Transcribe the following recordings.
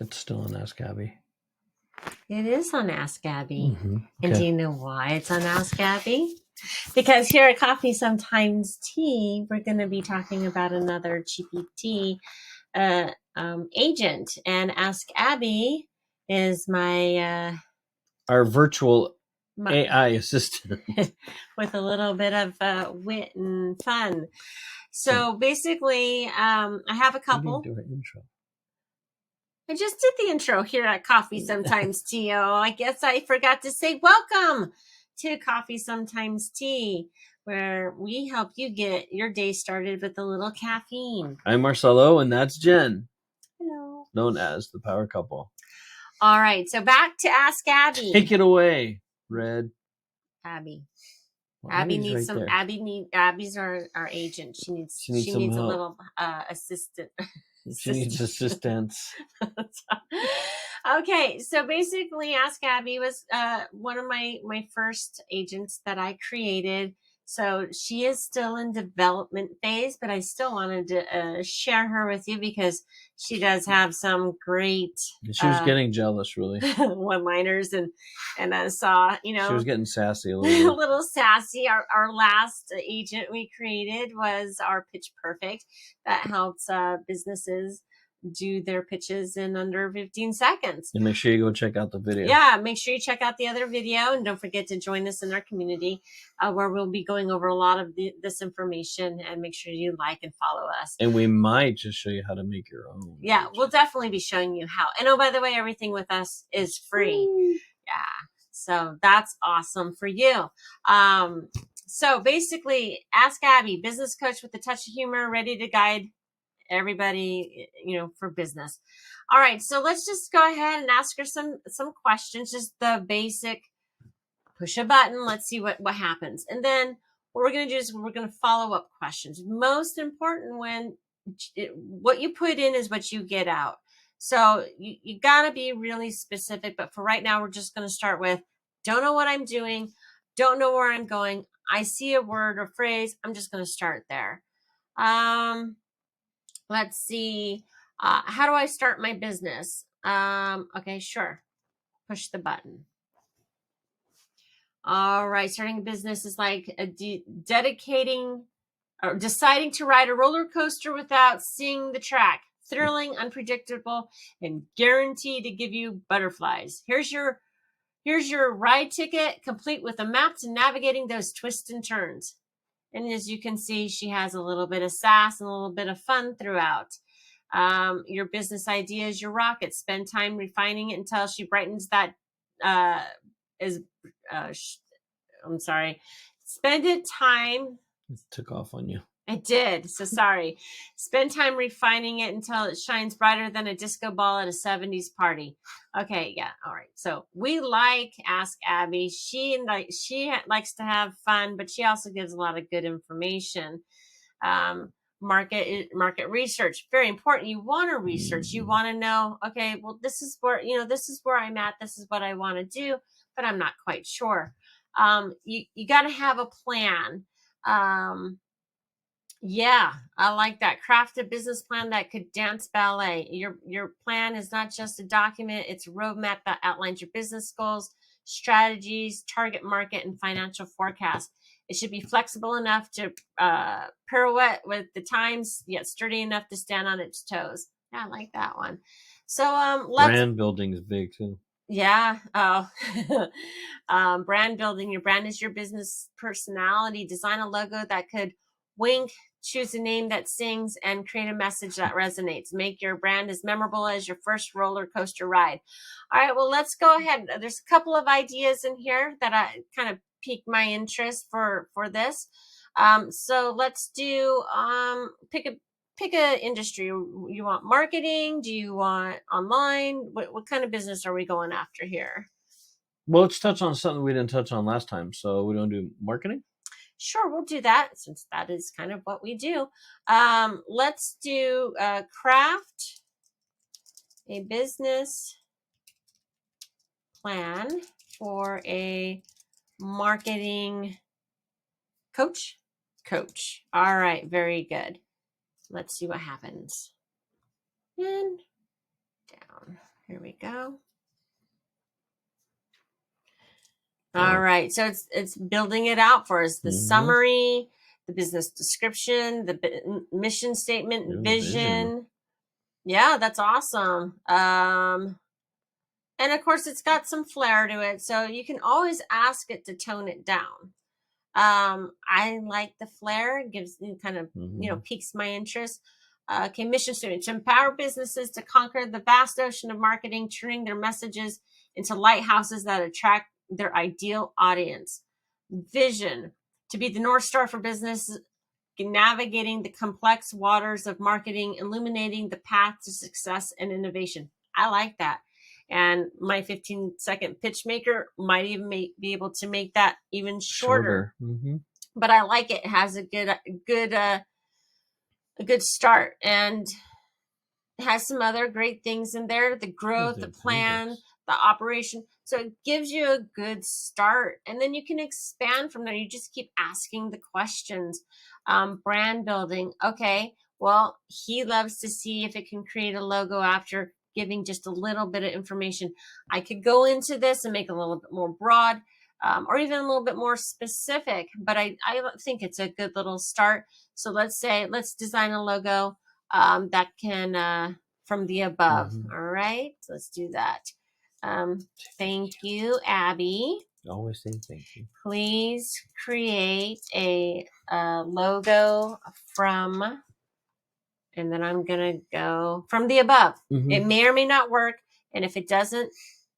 It's still on Ask Abby. It is on Ask Abby. Mm-hmm. Okay. And do you know why it's on Ask Abby? Because here at Coffee Sometimes Tea, we're going to be talking about another GPT agent. And Ask Abby is our virtual AI assistant with a little bit of wit and fun. So basically, I have a couple. You didn't do an intro. I just did the intro here at Coffee Sometimes Tea. I guess I forgot to say welcome to Coffee Sometimes Tea, where we help you get your day started with a little caffeine. I'm Marcello, and that's Jen. Hello. Known as the Power Couple. All right, so back to Ask Abby. Take it away, Red. Abby. Well, Abby needs right some. there. Abby's our agent. She needs some a help. little assistant. She needs assistance. Okay, so basically, Ask Abby was one of my first agents that I created. So she is still in development phase, but I still wanted to share her with you because she does have some great. She was getting jealous, really. One-liners, and I saw, she was getting sassy a little bit. A little sassy. Our last agent we created was our Pitch Perfect that helps businesses do their pitches in under 15 seconds. And make sure you go check out the video. Yeah, make sure you check out the other video, and don't forget to join us in our community where we'll be going over a lot of this information, and make sure you like and follow us. And we might just show you how to make your own. Yeah, we'll definitely be showing you how. And oh, by the way, everything with us is free. Yeah, so that's awesome for you. So basically, Ask Abby, business coach with a touch of humor, ready to guide everybody, for business. All right, so let's just go ahead and ask her some questions, just the basic push a button. Let's see what happens. And then what we're going to do is we're going to follow up questions. Most important, when what you put in is what you get out. So you got to be really specific. But for right now, we're just going to start with, don't know what I'm doing, don't know where I'm going. I see a word or phrase. I'm just going to start there. Let's see. How do I start my business? Okay, sure. Push the button. All right. Starting a business is like dedicating or deciding to ride a roller coaster without seeing the track. Thrilling, unpredictable, and guaranteed to give you butterflies. Here's your ride ticket, complete with a map to navigating those twists and turns. And as you can see, she has a little bit of sass and a little bit of fun throughout. Your business idea is your rocket. Spend time refining it until she brightens that. Spend it time. It took off on you. It did. So sorry. Spend time refining it until it shines brighter than a disco ball at a 70s party. Okay, yeah. All right. So we like Ask Abby. She likes to have fun, but she also gives a lot of good information. Market research, very important. You want to research. You want to know, okay, well, this is where I'm at. This is what I want to do, but I'm not quite sure. You got to have a plan. Yeah, I like that. Craft a business plan that could dance ballet. Your plan is not just a document, it's a roadmap that outlines your business goals, strategies, target market, and financial forecast. It should be flexible enough to pirouette with the times, yet sturdy enough to stand on its toes. Yeah, I like that one. So brand building is big too. Yeah. Oh, brand building. Your brand is your business personality. Design a logo that could wink, choose a name that sings, and create a message that resonates. Make your brand as memorable as your first roller coaster ride. All right, well, let's go ahead. There's a couple of ideas in here that I kind of piqued my interest for this. So let's do pick a industry. You want marketing? Do you want online? What kind of business are we going after here? Well, let's touch on something we didn't touch on last time. So we don't do marketing? Sure, we'll do that since that is kind of what we do. Let's do craft a business plan for a marketing coach. All right, very good. Let's see what happens. And down. Here we go. All right. So it's building it out for us. The summary, the business description, the mission statement, vision. Yeah, that's awesome. And of course, it's got some flair to it. So you can always ask it to tone it down. I like the flair. It gives kind of, piques my interest. Okay, mission statement: to empower businesses to conquer the vast ocean of marketing, turning their messages into lighthouses that attract their ideal audience. Vision: to be the North Star for business, navigating the complex waters of marketing, illuminating the path to success and innovation. I like that. And my 15-second pitch maker might even be able to make that even shorter. But I like it. It has a good start, and it has some other great things in there: the growth, the plan, the operation. So it gives you a good start, and then you can expand from there. You just keep asking the questions. Brand building. Okay, well, he loves to see if it can create a logo after giving just a little bit of information. I could go into this and make it a little bit more broad, or even a little bit more specific, but I think it's a good little start. So let's design a logo that can from the above. All right, let's do that. Thank you, Abby. Always saying thank you. Please create a logo from, and then I'm gonna go from the above. It may or may not work, and if it doesn't,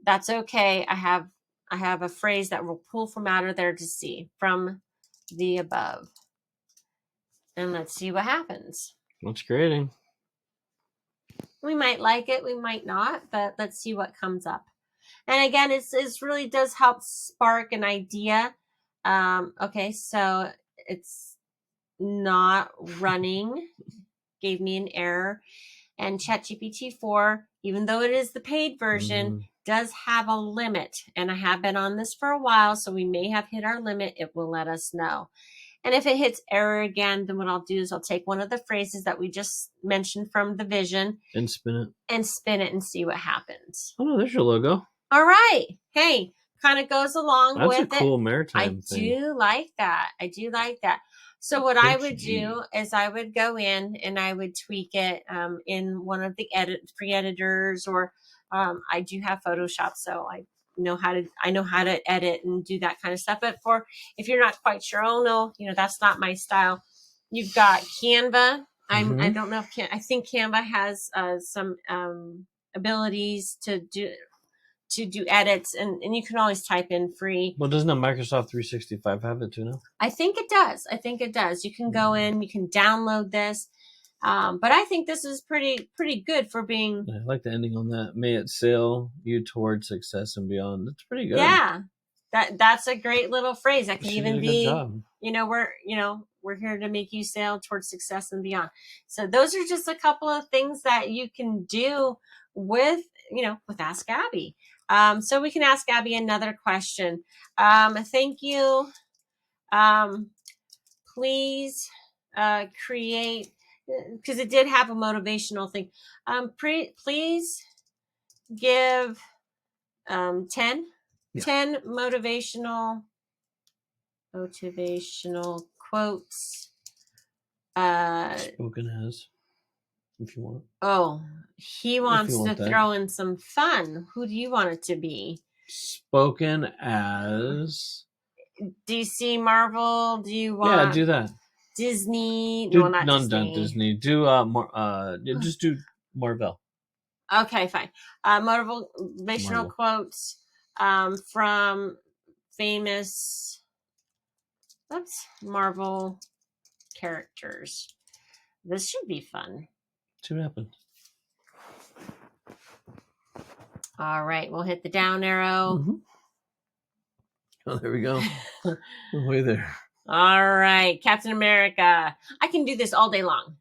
that's okay. I have a phrase that will pull from out of there to see from the above, and let's see what happens. What's creating? We might like it, we might not, but let's see what comes up. And again, it really does help spark an idea. Okay, so it's not running. Gave me an error. And ChatGPT-4, even though it is the paid version, does have a limit. And I have been on this for a while, so we may have hit our limit. It will let us know. And if it hits error again, then what I'll do is I'll take one of the phrases that we just mentioned from the vision and spin it and see what happens. Oh, no, there's your logo. All right. Hey, kind of goes along with it. That's a cool maritime thing. I do like that. So what I would do is I would go in and I would tweak it in one of the free editors, or I do have Photoshop, so I know how to edit and do that kind of stuff. But if you're not quite sure, that's not my style. You've got Canva. I don't know if I think Canva has some abilities to do edits, and you can always type in free. Well, doesn't the Microsoft 365 have it too now? I think it does. You can go in, you can download this. But I think this is pretty good for being. I like the ending on that. May it sail you towards success and beyond. That's pretty good. Yeah, that's a great little phrase. That can even be, we're here to make you sail towards success and beyond. So those are just a couple of things that you can do with Ask Abby. So we can ask Abby another question. Thank you. Please create, because it did have a motivational thing. Please give 10 motivational quotes. Spoken as, if you want. Oh, he wants to throw in some fun. Who do you want it to be? Spoken as DC, Marvel. Do you want? Yeah, do that. Disney. No, not Disney. Do just do Marvel. Okay, fine. Motivational quotes from famous Marvel characters. This should be fun. See what happens. All right, we'll hit the down arrow. Oh, there we go. Way there. All right, Captain America. I can do this all day long.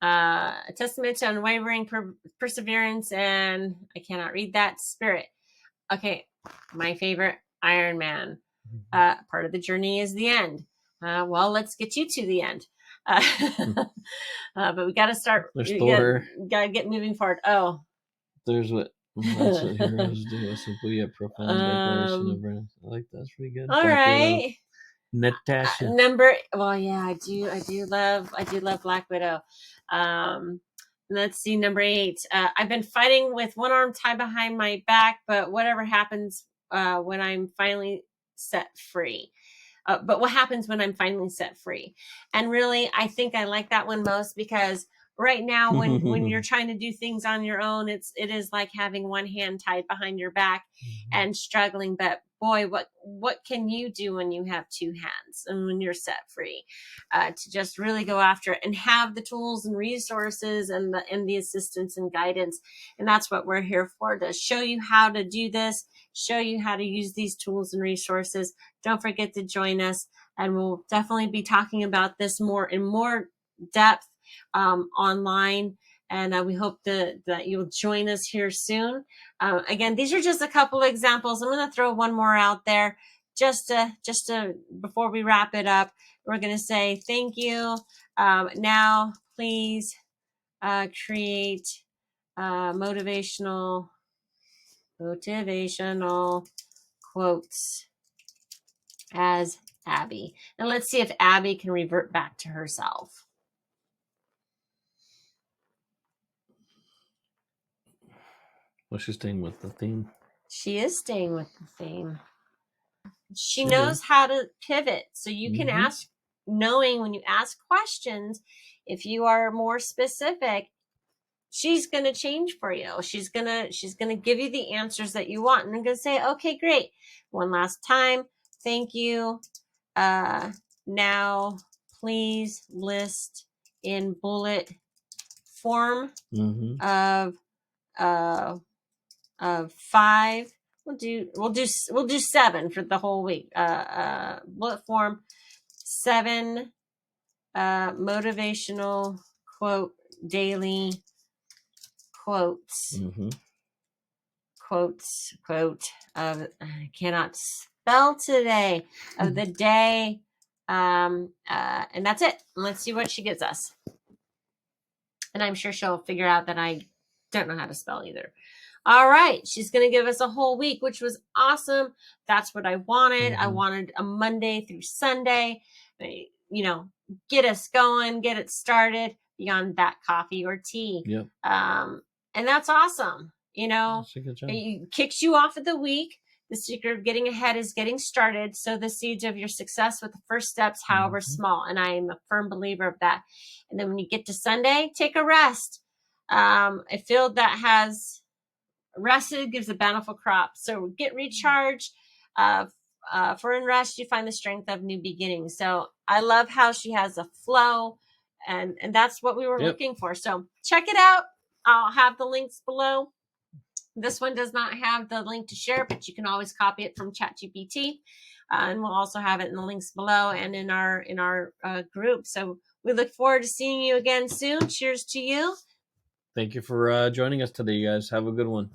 A testament to unwavering perseverance and I cannot read that spirit. Okay, my favorite, Iron Man. Part of the journey is the end. Well, let's get you to the end. But we got to start. There's Thor. Got to get moving forward. Oh, there's what That's what heroes do. A simple yet profound declaration of I like that. That's pretty good. All Black Widow. right. Natasha. Well, yeah, I do love Black Widow. Let's see, number 8. I've been fighting with one arm tied behind my back, but whatever happens when I'm finally set free. But what happens when I'm finally set free? And really, I think I like that one most because right now, when you're trying to do things on your own, it is like having one hand tied behind your back and struggling. But boy, what can you do when you have two hands and when you're set free? To just really go after it and have the tools and resources and the assistance and guidance. And that's what we're here for, to show you how to do this, show you how to use these tools and resources. Don't forget to join us, and we'll definitely be talking about this more in more depth online. And we hope that you'll join us here soon. Again, these are just a couple of examples. I'm going to throw one more out there just to before we wrap it up. We're going to say thank you. Now, please create motivational quotes as Abby. And let's see if Abby can revert back to herself. Well, she's staying with the theme. She is staying with the theme. She knows how to pivot. So you can ask, knowing when you ask questions, if you are more specific, she's going to change for you. She's going to give you the answers that you want. And I'm going to say, okay, great. One last time. Thank you. Now, please list in bullet form of 5. We'll do 7 for the whole week. Bullet form 7 motivational quote daily quotes. Quote of, I cannot spell today, of the day. And that's it. Let's see what she gives us. And I'm sure she'll figure out that I don't know how to spell either. All right. She's going to give us a whole week, which was awesome. That's what I wanted. I wanted a Monday through Sunday, get us going, get it started beyond that coffee or tea. Yep. And that's awesome. It kicks you off of the week. The secret of getting ahead is getting started. Sow the seeds of your success with the first steps, however small. And I am a firm believer of that. And then when you get to Sunday, take a rest. A field that has rested gives a bountiful crop. So get recharged. For in rest, you find the strength of new beginnings. So I love how she has a flow. And that's what we were looking for. So check it out. I'll have the links below. This one does not have the link to share, but you can always copy it from ChatGPT. And we'll also have it in the links below and in our group. So we look forward to seeing you again soon. Cheers to you. Thank you for joining us today, you guys. Have a good one.